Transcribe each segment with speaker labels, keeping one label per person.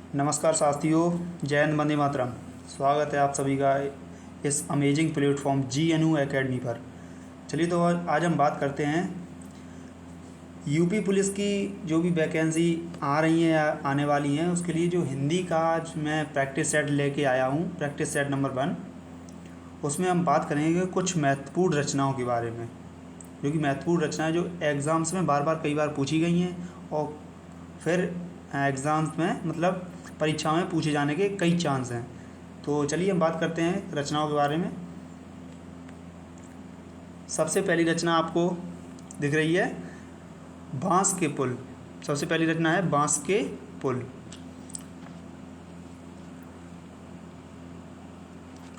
Speaker 1: नमस्कार साथियों, जय हिंद, वंदे मातरम। स्वागत है आप सभी का इस अमेजिंग प्लेटफॉर्म GNU एकेडमी पर। चलिए तो आज हम बात करते हैं यूपी पुलिस की जो भी वैकेंसी आ रही हैं या आने वाली हैं, उसके लिए जो हिंदी का आज मैं प्रैक्टिस सेट लेके आया हूँ, प्रैक्टिस सेट नंबर 1। उसमें हम बात करेंगे कुछ महत्वपूर्ण रचनाओं के बारे में, जो कि महत्वपूर्ण रचनाएं जो एग्ज़ाम्स में कई बार पूछी गई हैं और फिर एग्ज़ाम्स में मतलब परीक्षा में पूछे जाने के कई चांस हैं। तो चलिए हम बात करते हैं रचनाओं के बारे में। सबसे पहली रचना आपको दिख रही है बांस के पुल। सबसे पहली रचना है बांस के पुल।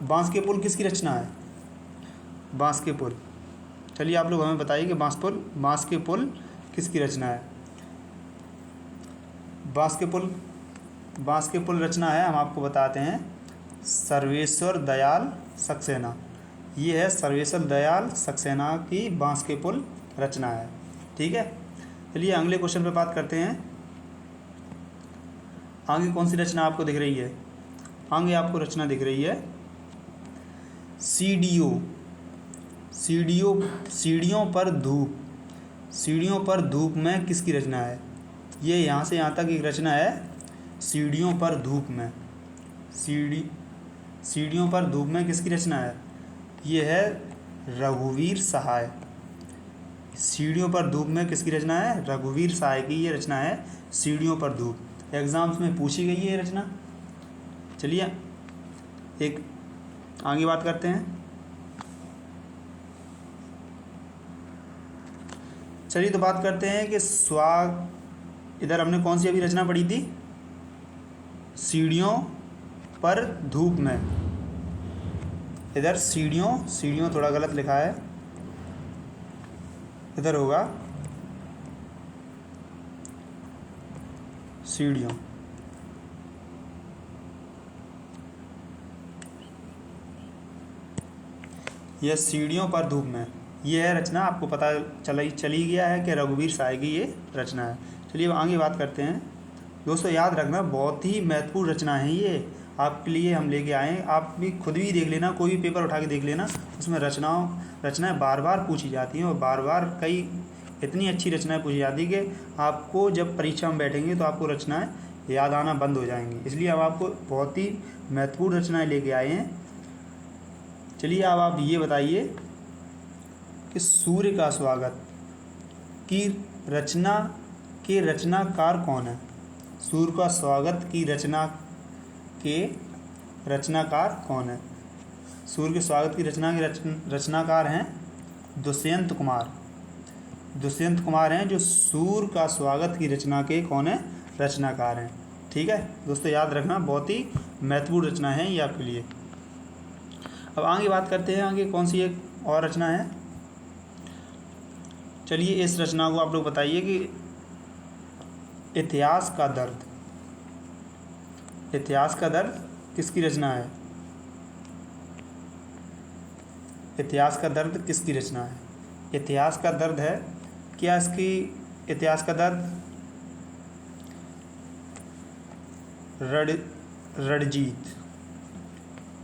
Speaker 1: बांस के पुल किसकी रचना है? बांस के पुल। चलिए आप लोग हमें बताइए कि बांस के पुल किसकी रचना है? बांस के पुल रचना है, हम आपको बताते हैं, सर्वेश्वर दयाल सक्सेना। ये है सर्वेश्वर दयाल सक्सेना की बांस के पुल रचना है। ठीक है, चलिए अगले क्वेश्चन पे बात करते हैं। आगे कौन सी रचना आपको दिख रही है? आगे आपको रचना दिख रही है सीडीओ। सीढ़ियों पर धूप। सीढ़ियों पर धूप में किसकी रचना है? ये यहाँ से यहाँ तक एक रचना है सीढ़ियों पर धूप में। सीढ़ियों पर धूप में किसकी रचना है? ये है रघुवीर सहाय। सीढ़ियों पर धूप में किसकी रचना है? रघुवीर सहाय की ये रचना है सीढ़ियों पर धूप। एग्ज़ाम्स में पूछी गई है ये रचना। चलिए एक आगे बात करते हैं। चलिए तो बात करते हैं कि इधर हमने कौन सी अभी रचना पढ़ी थी? सीढ़ियों पर धूप में। इधर सीढ़ियों थोड़ा गलत लिखा है, इधर होगा सीढ़ियों। यह सीढ़ियों पर धूप में, ये है रचना। आपको पता चली गया है कि रघुवीर सहाय की ये रचना है। चलिए अब आगे बात करते हैं। दोस्तों याद रखना, बहुत ही महत्वपूर्ण रचना है ये, आपके लिए हम लेके आए हैं। आप भी खुद भी देख लेना, कोई भी पेपर उठा के देख लेना, उसमें रचनाएं बार बार पूछी जाती हैं और बार बार कई इतनी अच्छी रचनाएं पूछी जाती है कि आपको जब परीक्षा में बैठेंगे तो आपको रचनाएं याद आना बंद हो जाएंगी। इसलिए हम आपको बहुत ही महत्वपूर्ण रचनाएं लेके आए हैं। चलिए अब आप ये बताइए कि सूर्य का स्वागत की रचना के रचनाकार कौन है? सूर्य का स्वागत की रचना के रचनाकार कौन है? सूर्य के स्वागत की रचना के रचनाकार हैं दुष्यंत कुमार। दुष्यंत कुमार हैं जो सूर्य का स्वागत की रचना के कौन है? रचनाकार हैं। ठीक है दोस्तों, याद रखना, बहुत ही महत्वपूर्ण रचना है ये आपके लिए। अब आगे बात करते हैं, आगे कौन सी एक और रचना है। चलिए इस रचना को आप लोग बताइए कि इतिहास का दर्द। इतिहास का दर्द किसकी रचना है? इतिहास का दर्द किसकी रचना है? इतिहास का दर्द है, क्या इसकी इतिहास का दर्द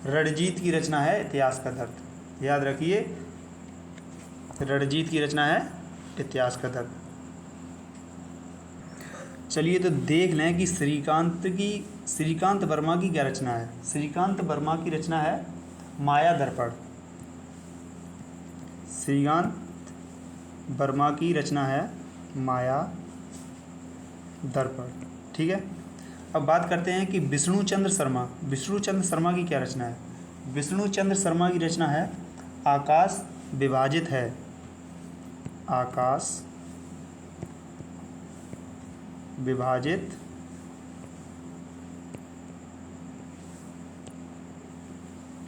Speaker 1: रणजीत की रचना है इतिहास का दर्द। याद रखिए, रणजीत की रचना है इतिहास का दर्द। चलिए तो देख लें कि श्रीकांत वर्मा की क्या रचना है। श्रीकांत वर्मा की रचना है माया दर्पण। श्रीकांत वर्मा की रचना है माया दर्पण। ठीक है, अब बात करते हैं कि विष्णुचंद्र शर्मा की क्या रचना है। विष्णुचंद्र शर्मा की रचना है आकाश विभाजित है। आकाश विभाजित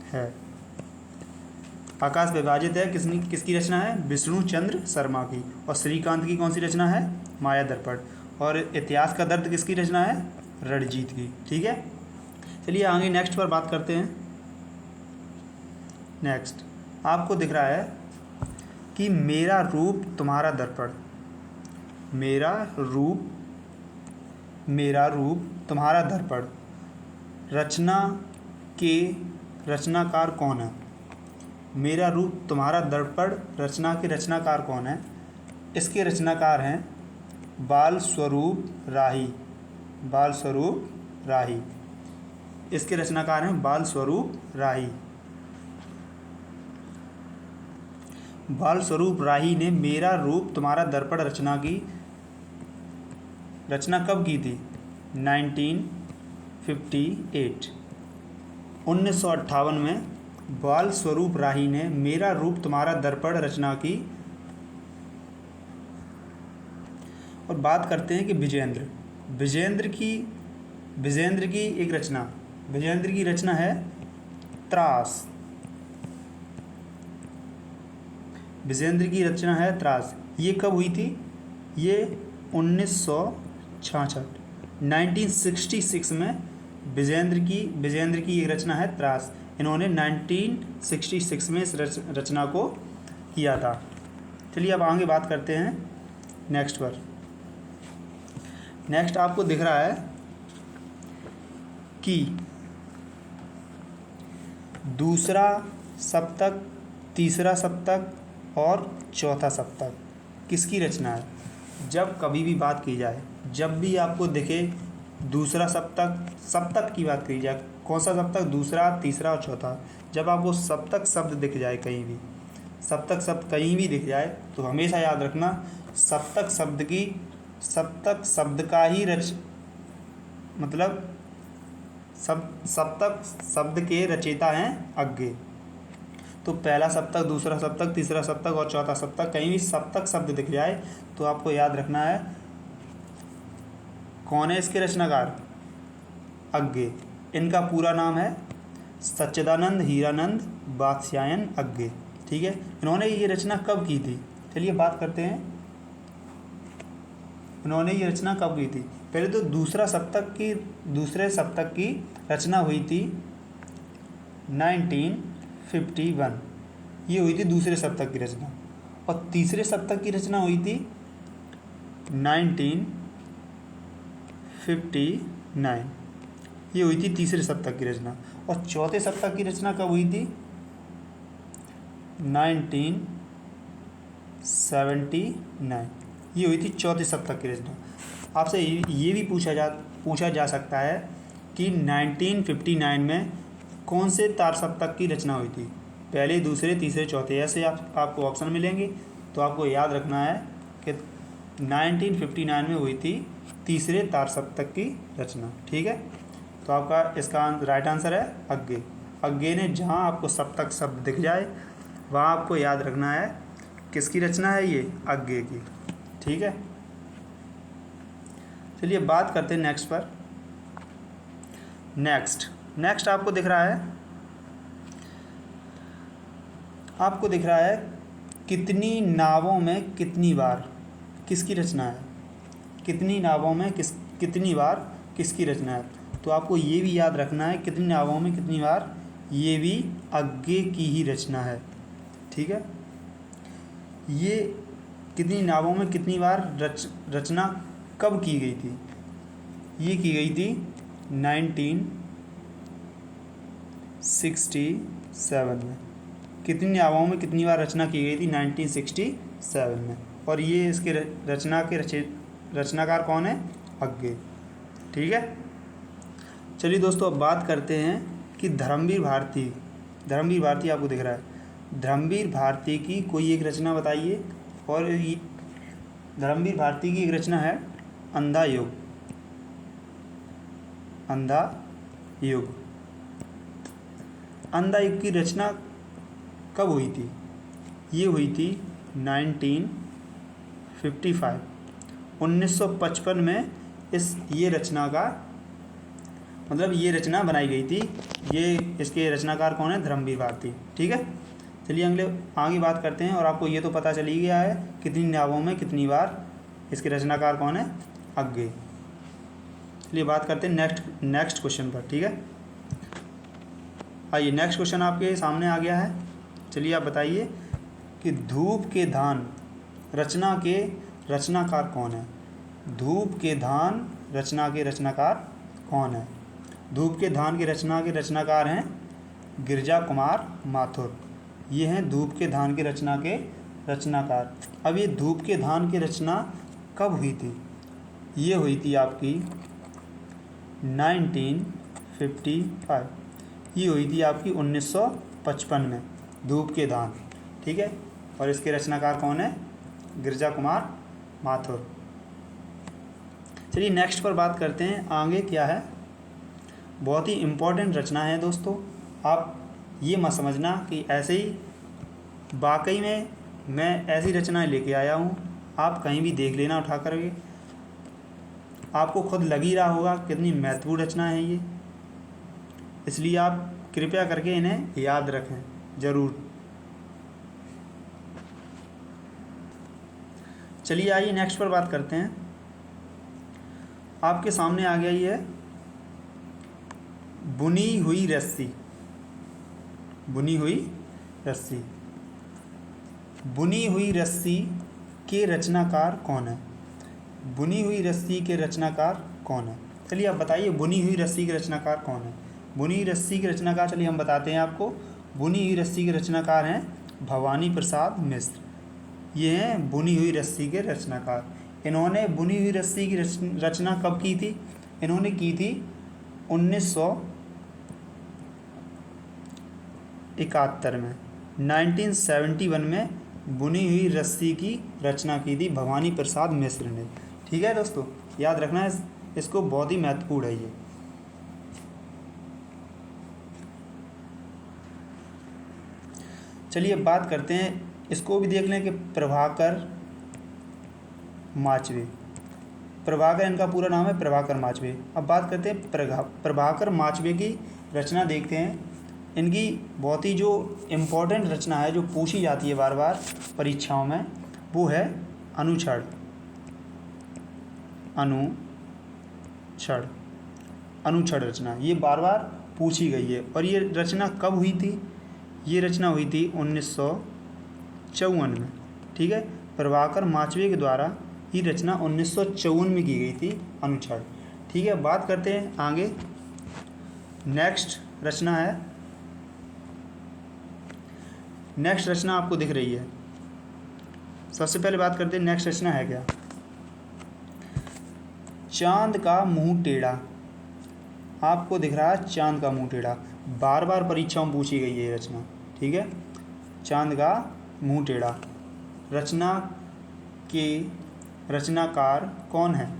Speaker 1: है। आकाश विभाजित है किसकी रचना है? विष्णुचंद्र शर्मा की। और श्रीकांत की कौन सी रचना है? माया दर्पण। और इतिहास का दर्द किसकी रचना है? रणजीत की। ठीक है, चलिए आगे नेक्स्ट पर बात करते हैं। नेक्स्ट आपको दिख रहा है कि मेरा रूप तुम्हारा दर्पण। मेरा रूप मेरा रूप तुम्हारा दर्पण रचना के रचनाकार कौन है? मेरा रूप तुम्हारा दर्पण रचना के रचनाकार कौन है? इसके रचनाकार हैं बाल स्वरूप राही। बाल स्वरूप राही इसके रचनाकार हैं बाल स्वरूप राही। बाल स्वरूप राही ने मेरा रूप तुम्हारा दर्पण रचना कब की थी? 1958 1958 में बाल स्वरूप राही ने मेरा रूप तुम्हारा दर्पण रचना की। और बात करते हैं कि विजेंद्र की एक रचना, विजेंद्र की रचना है त्रास। विजेंद्र की रचना है त्रास। ये कब हुई थी? ये 1966 में विजेंद्र की एक रचना है त्रास। इन्होंने 1966 में इस रचना को किया था। चलिए अब आगे बात करते हैं नेक्स्ट पर। नेक्स्ट आपको दिख रहा है कि दूसरा सप्तक, तीसरा सप्तक और चौथा सप्तक किसकी रचना है? जब कभी भी बात की जाए, जब भी आपको दिखे दूसरा सप्तक की बात की जाए, कौन सा सप्तक? दूसरा, तीसरा और चौथा। जब आपको सप्तक शब्द दिख जाए, कहीं भी सप्तक शब्द कहीं भी दिख जाए, तो हमेशा याद रखना सप्तक शब्द का ही सप्तक शब्द के रचयिता हैं अज्ञे। तो पहला सप्तक, दूसरा सप्तक, तीसरा सप्तक और चौथा सप्तक, कहीं भी सप्तक शब्द दिख जाए तो आपको याद रखना है कौन है इसके रचनाकार? अज्ञे। इनका पूरा नाम है सच्चिदानंद हीरानंद वात्स्यायन अज्ञे। ठीक है, इन्होंने ये रचना कब की थी? चलिए बात करते हैं इन्होंने ये रचना कब की थी। पहले तो दूसरे सप्तक की रचना हुई थी 1951। ये हुई थी दूसरे सप्तक की रचना। और तीसरे सप्तक की रचना हुई थी 1959। ये हुई थी तीसरे सप्तक की रचना। और चौथे सप्तक की रचना कब हुई थी? 1979। ये हुई थी चौथे सप्तक की रचना। आपसे ये भी पूछा जा सकता है कि 1959 में कौन से तार सप्तक की रचना हुई थी? पहले, दूसरे, तीसरे, चौथे, ऐसे आपको ऑप्शन मिलेंगे। तो आपको याद रखना है कि 1959 में हुई थी तीसरे तार सप्तक की रचना। ठीक है, तो आपका इसका राइट आंसर है अज्ञे। अज्ञे ने जहाँ आपको सप्तक शब्द दिख जाए वहाँ आपको याद रखना है किसकी रचना है? ये अज्ञे की। ठीक है, चलिए बात करते हैं नेक्स्ट पर। नेक्स्ट आपको दिख रहा है कितनी नावों में कितनी बार किसकी रचना है? कितनी नावों में कितनी बार किसकी रचना है? तो आपको ये भी याद रखना है कितनी नावों में कितनी बार, ये भी अज्ञे की ही रचना है। ठीक है, ये कितनी नावों में कितनी बार रचना कब की गई थी? ये की गई थी 1967 में। कितनी नावों में कितनी बार रचना की गई थी? 1967 में। और ये इसके रचनाकार कौन है? अज्ञे। ठीक है, चलिए दोस्तों अब बात करते हैं कि धर्मवीर भारती आपको दिख रहा है। धर्मवीर भारती की कोई एक रचना बताइए। और धर्मवीर भारती की एक रचना है अंधा युग। अंधा युग की रचना कब हुई थी? ये हुई थी 1955 में ये रचना बनाई गई थी। इसके रचनाकार कौन है? धर्मवीर भारती। ठीक है, चलिए आगे बात करते हैं। और आपको ये तो पता चल ही गया है कितनी नावों में कितनी बार, इसके रचनाकार कौन है? अज्ञे। चलिए बात करते हैं नेक्स्ट क्वेश्चन पर। ठीक है, आइए नेक्स्ट क्वेश्चन आपके सामने आ गया है। चलिए आप बताइए कि धूप के धान रचना के रचनाकार कौन है? धूप के धान रचना के रचनाकार कौन है? धूप के धान के रचना के रचनाकार हैं गिरजा कुमार माथुर। ये हैं धूप के धान के रचना के रचनाकार। अब ये धूप के धान की रचना कब हुई थी? ये हुई थी आपकी 1955। ये हुई थी आपकी 1955 में, धूप के धान। ठीक है, और इसके रचनाकार कौन है? गिरजा कुमार माथुर। चलिए नेक्स्ट पर बात करते हैं। आगे क्या है? बहुत ही इम्पोर्टेंट रचना है दोस्तों। आप ये मत समझना कि ऐसे ही वाकई में मैं ऐसी रचनाएं लेके आया हूँ, आप कहीं भी देख लेना उठा करके, आपको खुद लग ही रहा होगा कितनी महत्वपूर्ण रचना है ये। इसलिए आप कृपया करके इन्हें याद रखें ज़रूर। चलिए आइए नेक्स्ट पर बात करते हैं। आपके सामने आ गया ये बुनी हुई रस्सी। बुनी हुई रस्सी। बुनी हुई रस्सी के रचनाकार कौन है? बुनी हुई रस्सी के रचनाकार कौन है? चलिए आप बताइए बुनी हुई रस्सी के रचनाकार कौन है? बुनी हुई रस्सी के रचनाकार, चलिए हम बताते हैं आपको। बुनी हुई रस्सी के रचनाकार हैं भवानी प्रसाद मिश्र। ये हैं बुनी हुई रस्सी के रचनाकार। इन्होंने बुनी हुई रस्सी की रचना कब की थी? इन्होंने की थी 1971 में, 1971 में बुनी हुई रस्सी की रचना की थी भवानी प्रसाद मिश्र ने। ठीक है दोस्तों, याद रखना है इसको, बहुत ही महत्वपूर्ण है ये। चलिए बात करते हैं, इसको भी देख लें कि प्रभाकर माचवे। प्रभाकर इनका पूरा नाम है, प्रभाकर माचवे। अब बात करते हैं प्रभाकर माचवे की रचना देखते हैं। इनकी बहुत ही जो इम्पोर्टेंट रचना है, जो पूछी जाती है बार बार परीक्षाओं में, वो है अनुच्छड़। अनुच्छड़ रचना ये बार बार पूछी गई है। और ये रचना कब हुई थी? ये रचना हुई थी 1954 में। ठीक है, प्रभाकर माचवे के द्वारा ये रचना 1954 में की गई थी, अनुच्छड़। ठीक है, बात करते हैं आगे। नेक्स्ट रचना है, नेक्स्ट रचना आपको दिख रही है। सबसे पहले बात करते हैं नेक्स्ट रचना है क्या? चांद का मुंह टेढ़ा। आपको दिख रहा है चांद का मुंह टेढ़ा, बार बार परीक्षाओं में पूछी गई है ये रचना। ठीक है, चांद का मुंह टेढ़ा। रचना के रचनाकार कौन है?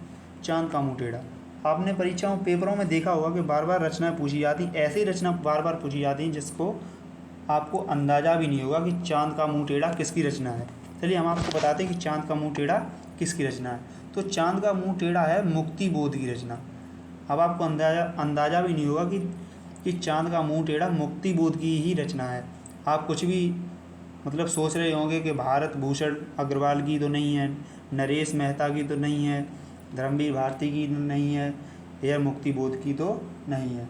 Speaker 1: चांद का मुंह टेढ़ा। आपने परीक्षाओं पेपरों में देखा होगा कि बार बार रचनाएं पूछी जाती, ऐसी रचना बार बार पूछी जाती हैं जिसको आपको अंदाज़ा भी नहीं होगा कि चांद का मुंह टेढ़ा किसकी रचना है। चलिए हम आपको बताते हैं कि चांद का मुंह टेढ़ा किसकी रचना है। तो चांद का मुंह टेढ़ा है मुक्ति बोध की रचना। अब आपको अंदाज़ा भी नहीं होगा कि चांद का मुंह टेढ़ा मुक्ति बोध की ही रचना है। आप कुछ भी मतलब सोच रहे होंगे कि भारत भूषण अग्रवाल की तो नहीं है, नरेश मेहता की तो नहीं है, धर्मवीर भारती की तो नहीं है, या मुक्ति बोध की तो नहीं है।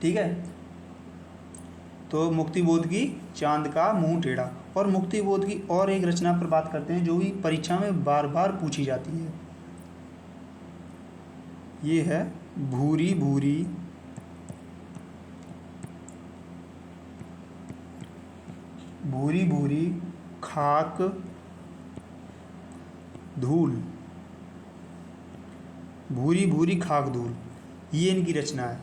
Speaker 1: ठीक है, तो मुक्ति बोध की चांद का मुंह टेढ़ा। और मुक्ति बोध की और एक रचना पर बात करते हैं जो भी परीक्षा में बार बार पूछी जाती है। ये है भूरी भूरी भूरी भूरी खाक धूल। भूरी भूरी खाक धूल, ये इनकी रचना है।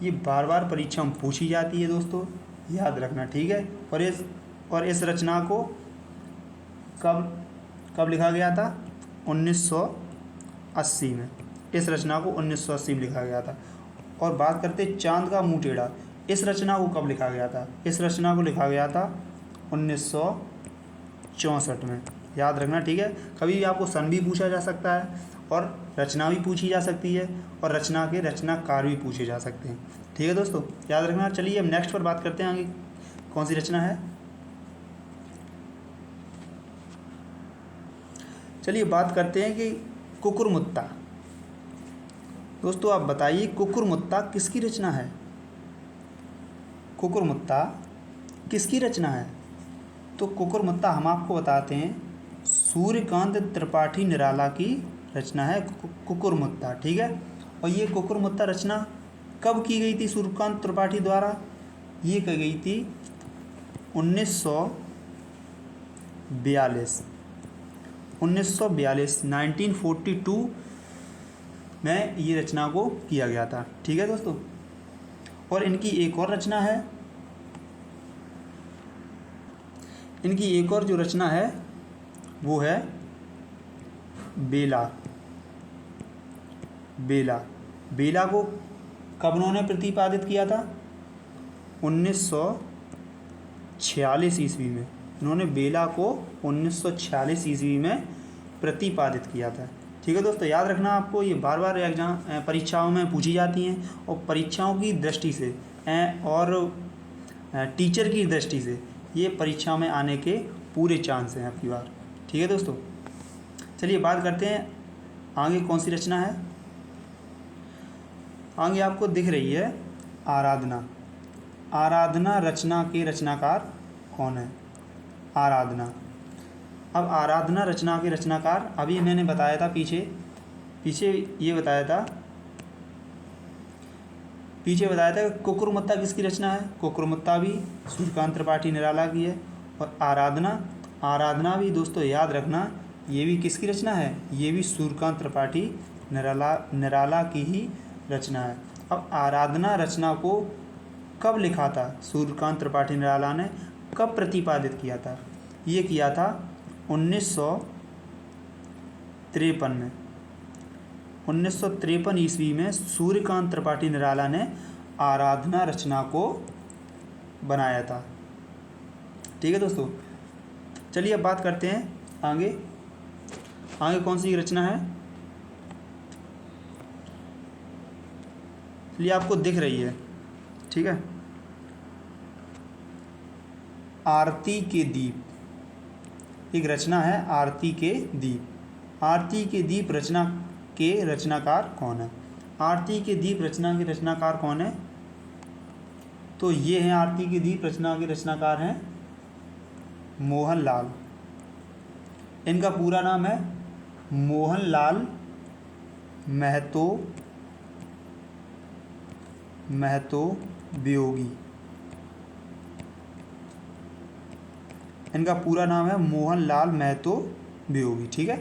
Speaker 1: ये बार बार परीक्षा में पूछी जाती है दोस्तों, याद रखना। ठीक है, और इस रचना को कब लिखा गया था? 1980 में। इस रचना को 1980 में लिखा गया था। और बात करते चांद का मुंह टेढ़ा, इस रचना को कब लिखा गया था? इस रचना को लिखा गया था 1964 में, याद रखना। ठीक है, कभी भी आपको सन भी पूछा जा सकता है, और रचना भी पूछी जा सकती है, और रचना के रचनाकार भी पूछे जा सकते हैं। ठीक है दोस्तों, याद रखना। चलिए अब नेक्स्ट पर बात करते हैं आगे कौन सी रचना है। चलिए बात करते हैं कि कुकुरमुत्ता। दोस्तों आप बताइए कुकुरमुत्ता किसकी रचना है? कुकुरमुत्ता किसकी रचना है? तो कुकुरमुत्ता हम आपको बताते हैं सूर्यकांत त्रिपाठी निराला की रचना है कुकुरमुत्ता, ठीक है। और ये कुकुरमुत्ता रचना कब की गई थी सूर्यकांत त्रिपाठी द्वारा? ये की गई थी 1942 1942 में ये रचना को किया गया था, ठीक है दोस्तों। और इनकी एक और रचना है, इनकी एक और जो रचना है वो है बेला। बेला, बेला को कब उन्होंने प्रतिपादित किया था? 1946 ईस्वी में। इन्होंने बेला को 1946 ईस्वी में प्रतिपादित किया था, ठीक है दोस्तों। याद रखना आपको, ये बार बार एग्जाम परीक्षाओं में पूछी जाती हैं और परीक्षाओं की दृष्टि से और टीचर की दृष्टि से ये परीक्षाओं में आने के पूरे चांस हैं आपकी बार, ठीक है दोस्तों। चलिए बात करते हैं आगे कौन सी रचना है। आगे आपको दिख रही है आराधना। आराधना रचना के रचनाकार कौन है? आराधना। अब आराधना रचना के रचनाकार अभी मैंने बताया था, पीछे ये बताया था, कि कुकुरमुत्ता किसकी रचना है? कुकुरमुत्ता भी सूर्यकांत त्रिपाठी निराला की है। और आराधना भी दोस्तों याद रखना, ये भी किसकी रचना है? ये भी सूर्यकांत त्रिपाठी निराला की ही रचना है। अब आराधना रचना को कब लिखा था सूर्यकांत त्रिपाठी निराला ने? कब प्रतिपादित किया था? ये किया था 1953 में। 1953 ईस्वी में सूर्यकांत त्रिपाठी निराला ने आराधना रचना को बनाया था, ठीक है दोस्तों। चलिए अब बात करते हैं आगे कौन सी रचना है। चलिए आपको दिख रही है, ठीक है, आरती के दीप। एक रचना है आरती के दीप। आरती के दीप रचना के रचनाकार कौन है? आरती के दीप रचना के रचनाकार कौन है? तो ये हैं आरती के दीप रचना के रचनाकार हैं मोहनलाल। इनका पूरा नाम है मोहनलाल महतो वियोगी। इनका पूरा नाम है मोहनलाल महतो वियोगी, ठीक है।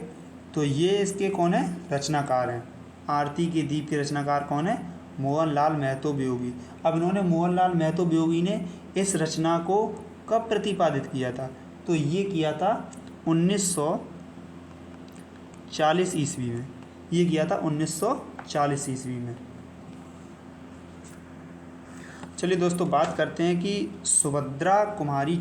Speaker 1: तो ये इसके कौन है? रचनाकार हैं। आरती के दीप के रचनाकार कौन है? मोहनलाल महतो वियोगी। अब इन्होंने मोहनलाल महतो वियोगी ने इस रचना को कब प्रतिपादित किया था? तो ये किया था 1940 ईस्वी में। ये किया था 1940 ईस्वी में। चलिए दोस्तों बात करते हैं कि सुभद्रा कुमारी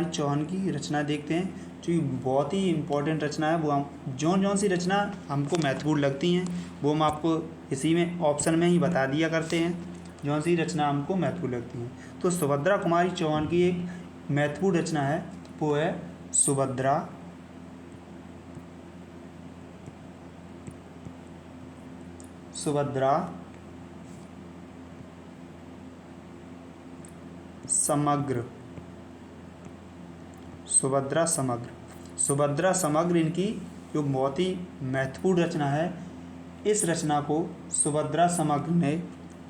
Speaker 1: चौहान की रचना देखते हैं, जो बहुत ही इम्पोर्टेंट रचना है। वो हम जौन सी रचना हमको महत्वपूर्ण लगती हैं वो हम आपको इसी में ऑप्शन में ही बता दिया करते हैं, जौन सी रचना हमको महत्वपूर्ण लगती हैं। तो सुभद्रा कुमारी चौहान की एक महत्वपूर्ण रचना है, वो है सुभद्रा समग्र। सुभद्रा समग्र इनकी जो बहुत ही महत्वपूर्ण रचना है। इस रचना को सुभद्रा समग्र ने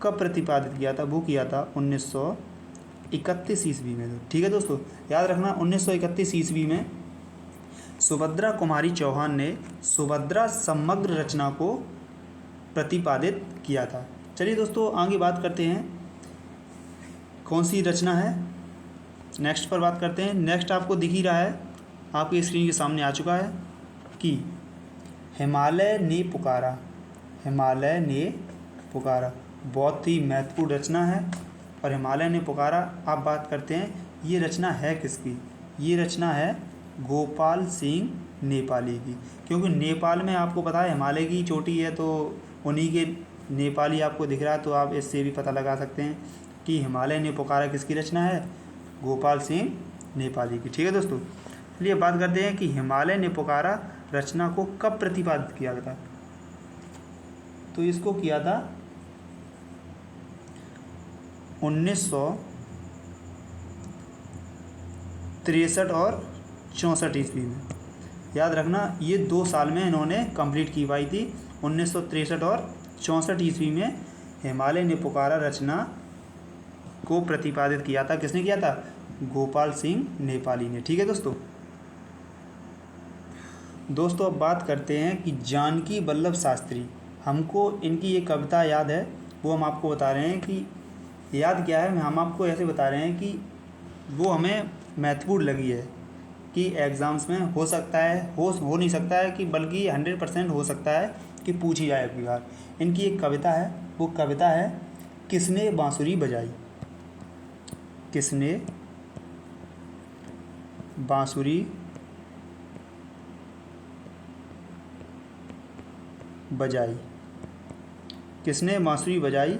Speaker 1: कब प्रतिपादित किया था? वो किया था 1931 ईस्वी में, ठीक है दोस्तों। याद रखना 1931 ईस्वी में सुभद्रा कुमारी चौहान ने सुभद्रा समग्र रचना को प्रतिपादित किया था। चलिए दोस्तों आगे बात करते हैं कौन सी रचना है, नेक्स्ट पर बात करते हैं। नेक्स्ट आपको दिख ही रहा है, आपकी स्क्रीन के सामने आ चुका है कि हिमालय ने पुकारा बहुत ही महत्वपूर्ण रचना है। और हिमालय ने पुकारा, आप बात करते हैं ये रचना है किसकी? ये रचना है गोपाल सिंह नेपाली की। क्योंकि नेपाल में आपको पता है हिमालय की चोटी है, तो उन्हीं के नेपाली आपको दिख रहा है, तो आप इससे भी पता लगा सकते हैं कि हिमालय ने पुकारा किसकी रचना है? गोपाल सिंह नेपाली की, ठीक है दोस्तों। चलिए बात करते हैं कि हिमालय ने पुकारा रचना को कब प्रतिपादित किया था। तो इसको किया था 1963 और 64 ईस्वी में। याद रखना ये 2 साल में इन्होंने कंप्लीट की पाई थी। 1963 और 64 ईस्वी में हिमालय ने पुकारा रचना को प्रतिपादित किया था। किसने किया था? गोपाल सिंह नेपाली ने। ठीक है दोस्तों। दोस्तों अब बात करते हैं कि जानकी वल्लभ शास्त्री, हमको इनकी ये कविता याद है, वो हम आपको बता रहे हैं कि याद क्या है, हम आपको ऐसे बता रहे हैं कि वो हमें महत्वपूर्ण लगी है कि एग्ज़ाम्स में हो सकता है, हो नहीं सकता है कि बल्कि 100% हो सकता है कि पूछी जाए अगली बार। इनकी एक कविता है, वो कविता है किसने बांसुरी बजाई। किसने बांसुरी बजाई, किसने बांसुरी बजाई,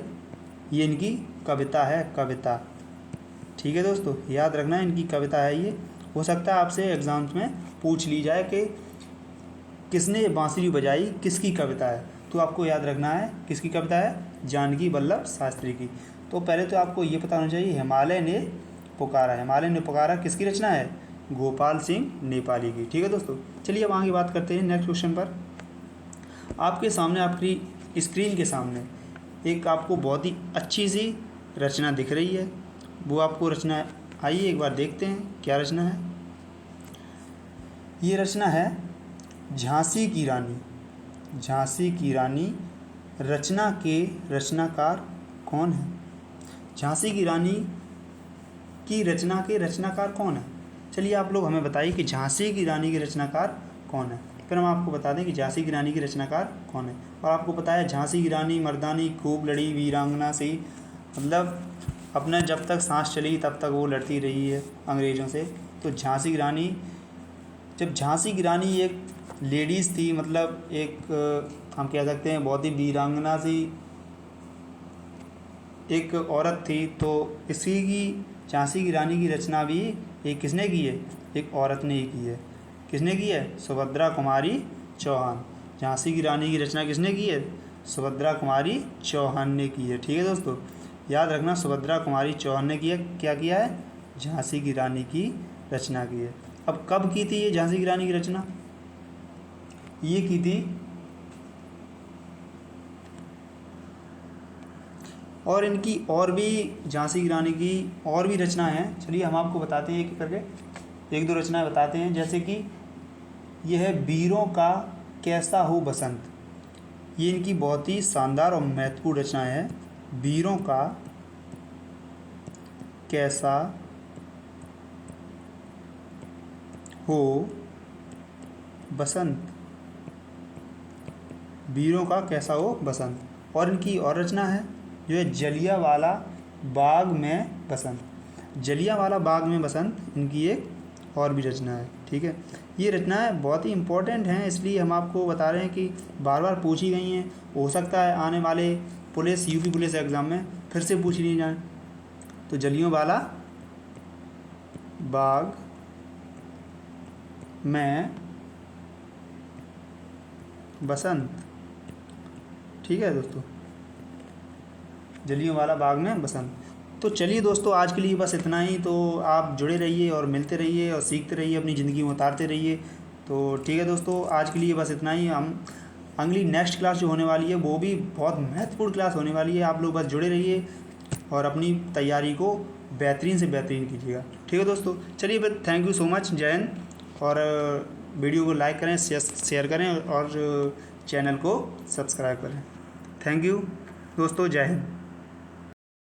Speaker 1: ये इनकी कविता है, कविता। ठीक है दोस्तों, याद रखना इनकी कविता है ये। हो सकता है आपसे एग्ज़ाम्स में पूछ ली जाए कि किसने बांसुरी बजाई किसकी कविता है, तो आपको याद रखना है किसकी कविता है, जानकी वल्लभ शास्त्री की। तो पहले तो आपको ये पता होना चाहिए हिमालय ने पुकारा, हिमालय ने पुकारा किसकी रचना है, गोपाल सिंह नेपाली की। ठीक है दोस्तों, चलिए अब आगे बात करते हैं नेक्स्ट क्वेश्चन पर। आपके सामने, आपकी स्क्रीन के सामने एक आपको बहुत ही अच्छी सी रचना दिख रही है, वो आपको रचना, आइए एक बार देखते हैं क्या रचना है। ये रचना है झांसी की रानी। झांसी की रानी रचना के रचनाकार कौन है? झांसी की रानी की रचना के रचनाकार कौन है? चलिए आप लोग हमें बताइए कि झांसी की रानी के रचनाकार कौन है। फिर हम आपको बता दें कि झांसी की रानी की रचनाकार कौन है। और आपको पता है झांसी की रानी मर्दानी खूब लड़ी वीरांगना से, मतलब अपना जब तक सांस चली तब तक वो लड़ती रही है अंग्रेज़ों से। तो झांसी की रानी, जब झांसी की रानी एक लेडीज़ थी, मतलब एक हम कह सकते हैं बहुत ही वीरांगना सी एक औरत थी, तो इसी की झांसी की रानी की रचना भी एक किसने की है, एक औरत ने ही की है। किसने की है? सुभद्रा कुमारी चौहान। झांसी की रानी की रचना किसने की है? सुभद्रा कुमारी चौहान ने की है। ठीक है दोस्तों, याद रखना सुभद्रा कुमारी चौहान ने किया, क्या किया है, झांसी की रानी की रचना की है। अब कब की थी ये झांसी की रानी की रचना? ये की थी, और इनकी और भी झांसी की रानी की और भी रचनाएं हैं। चलिए हम आपको बताते हैं एक एक करके, एक दो रचनाएं बताते हैं। जैसे कि यह है वीरों का कैसा हो बसंत, ये इनकी बहुत ही शानदार और महत्वपूर्ण रचनाएं हैं। वीरों का कैसा हो बसंत, वीरों का कैसा हो बसंत। और इनकी और रचना है जो है जलियांवाला बाग में बसंत। जलियांवाला बाग में बसंत इनकी एक और भी रचना है। ठीक है, ये रचनाएं बहुत ही इम्पोर्टेंट हैं, इसलिए हम आपको बता रहे हैं कि बार बार पूछी गई हैं। हो सकता है आने वाले पुलिस, यूपी पुलिस एग्ज़ाम में फिर से पूछ ली जाए। तो जलियांवाला बाग में बसंत। ठीक है दोस्तों, जलियांवाला बाग में बसंत। तो चलिए दोस्तों, आज के लिए बस इतना ही। तो आप जुड़े रहिए और मिलते रहिए और सीखते रहिए, अपनी ज़िंदगी में उतारते रहिए। तो ठीक है दोस्तों, आज के लिए बस इतना ही। हम अगली नेक्स्ट क्लास जो होने वाली है वो भी बहुत महत्वपूर्ण क्लास होने वाली है। आप लोग बस जुड़े रहिए और अपनी तैयारी को बेहतरीन से बेहतरीन कीजिएगा। ठीक है दोस्तों, चलिए फिर थैंक यू सो मच, जय हिंद। और वीडियो को लाइक करें, शेयर करें और चैनल को सब्सक्राइब करें। थैंक यू दोस्तों, जय हिंद।